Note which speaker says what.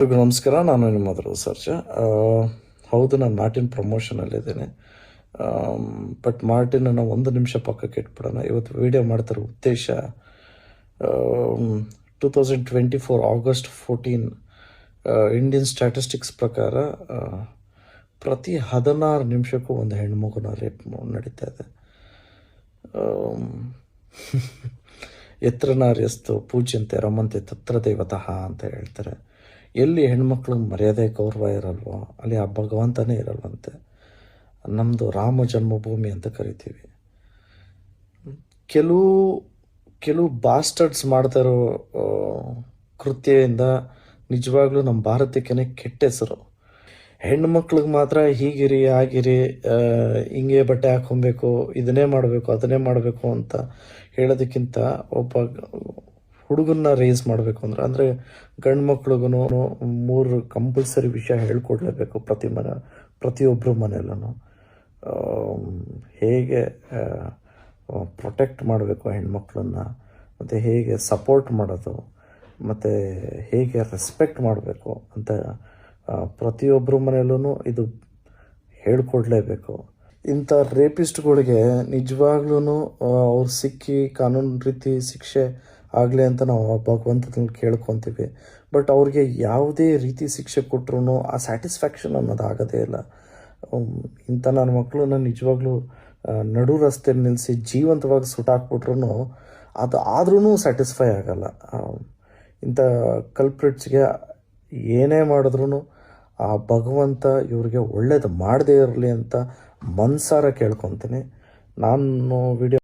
Speaker 1: ಎಲ್ರಿಗೂ ನಮಸ್ಕಾರ. ನಾನು ನಿಮ್ಮ ಮಧುರ ಸರ್ಜ. ಹೌದು, ನಾನು ಮಾರ್ಟಿನ್ ಪ್ರಮೋಷನಲ್ಲಿದ್ದೇನೆ. ಬಟ್ ಮಾರ್ಟಿನನ್ನು ಒಂದು ನಿಮಿಷ ಪಕ್ಕಕ್ಕೆ ಇಟ್ಬಿಡೋಣ. ಇವತ್ತು ವಿಡಿಯೋ ಮಾಡ್ತಿರೋ ಉದ್ದೇಶ 2024 August 14 ಇಂಡಿಯನ್ ಸ್ಟ್ಯಾಟಿಸ್ಟಿಕ್ಸ್ ಪ್ರಕಾರ ಪ್ರತಿ 16 ನಿಮಿಷಕ್ಕೂ ಒಂದು ಹೆಣ್ಮಗುನ ರೇಪ್ ನಡೀತಾ ಇದೆ. ಎತ್ರ ನಾರ್ಯಸ್ತು ಪೂಜ್ಯಂತೆ ರಮಂತೆ ತತ್ರ ದೇವತಃ ಅಂತ ಹೇಳ್ತಾರೆ. ಎಲ್ಲಿ ಹೆಣ್ಮಕ್ಳಿಗೆ ಮರ್ಯಾದೆ ಗೌರವ ಇರಲ್ವೋ ಅಲ್ಲಿ ಆ ಭಗವಂತನೇ ಇರಲ್ವಂತೆ. ನಮ್ಮದು ರಾಮ ಜನ್ಮಭೂಮಿ ಅಂತ ಕರಿತೀವಿ. ಕೆಲವು ಬಾಸ್ಟರ್ಡ್ಸ್ ಮಾಡ್ತಾ ಇರೋ ಕೃತ್ಯದಿಂದ ನಿಜವಾಗ್ಲೂ ನಮ್ಮ ಭಾರತಕ್ಕೇ ಕೆಟ್ಟ ಹೆಸರು. ಹೆಣ್ಮಕ್ಳಿಗೆ ಮಾತ್ರ ಹೀಗಿರಿ ಆಗಿರಿ, ಹಿಂಗೆ ಬಟ್ಟೆ ಹಾಕೊಬೇಕು, ಇದನ್ನೇ ಮಾಡಬೇಕು ಅದನ್ನೇ ಮಾಡಬೇಕು ಅಂತ ಹೇಳೋದಕ್ಕಿಂತ ಒಬ್ಬ ಹುಡುಗನ್ನ ರೇಸ್ ಮಾಡಬೇಕು ಅಂದರೆ ಗಂಡು ಮಕ್ಳಿಗೂ 3 ಕಂಪಲ್ಸರಿ ವಿಷಯ ಹೇಳ್ಕೊಡ್ಲೇಬೇಕು ಪ್ರತಿಯೊಬ್ಬರು ಮನೆಯಲ್ಲೂ. ಹೇಗೆ ಪ್ರೊಟೆಕ್ಟ್ ಮಾಡಬೇಕು ಹೆಣ್ಮಕ್ಳನ್ನ, ಮತ್ತು ಹೇಗೆ ಸಪೋರ್ಟ್ ಮಾಡೋದು, ಮತ್ತು ಹೇಗೆ ರೆಸ್ಪೆಕ್ಟ್ ಮಾಡಬೇಕು ಅಂತ ಪ್ರತಿಯೊಬ್ಬರ ಮನೆಯಲ್ಲೂ ಇದು ಹೇಳ್ಕೊಡ್ಲೇಬೇಕು. ಇಂಥ ರೇಪಿಸ್ಟ್ಗಳಿಗೆ ನಿಜವಾಗ್ಲೂ ಅವ್ರು ಸಿಕ್ಕಿ ಕಾನೂನು ರೀತಿ ಶಿಕ್ಷೆ ಆಗಲಿ ಅಂತ ನಾವು ಭಗವಂತನ ಕೇಳ್ಕೊತೀವಿ. ಬಟ್ ಅವ್ರಿಗೆ ಯಾವುದೇ ರೀತಿ ಶಿಕ್ಷೆ ಕೊಟ್ಟರು ಆ ಸ್ಯಾಟಿಸ್ಫ್ಯಾಕ್ಷನ್ ಅನ್ನೋದು ಆಗೋದೇ ಇಲ್ಲ. ಇಂಥ ನನ್ನ ಮಕ್ಕಳನ್ನ ನಿಜವಾಗ್ಲೂ ನಡು ರಸ್ತೆ ನಿಲ್ಲಿಸಿ ಜೀವಂತವಾಗಿ ಸುಟ್ಟಾಕ್ಬಿಟ್ರು ಅದು ಆದ್ರೂ ಸ್ಯಾಟಿಸ್ಫೈ ಆಗಲ್ಲ. ಇಂಥ ಕಲ್ಪ್ರಿಟ್ಸ್ಗೆ ಏನೇ ಮಾಡಿದ್ರೂ ಆ ಭಗವಂತ ಇವ್ರಿಗೆ ಒಳ್ಳೇದು ಮಾಡದೇ ಇರಲಿ ಅಂತ ಮನಸಾರ ಕೇಳ್ಕೊತೀನಿ. ನಾನು ವಿಡಿಯೋ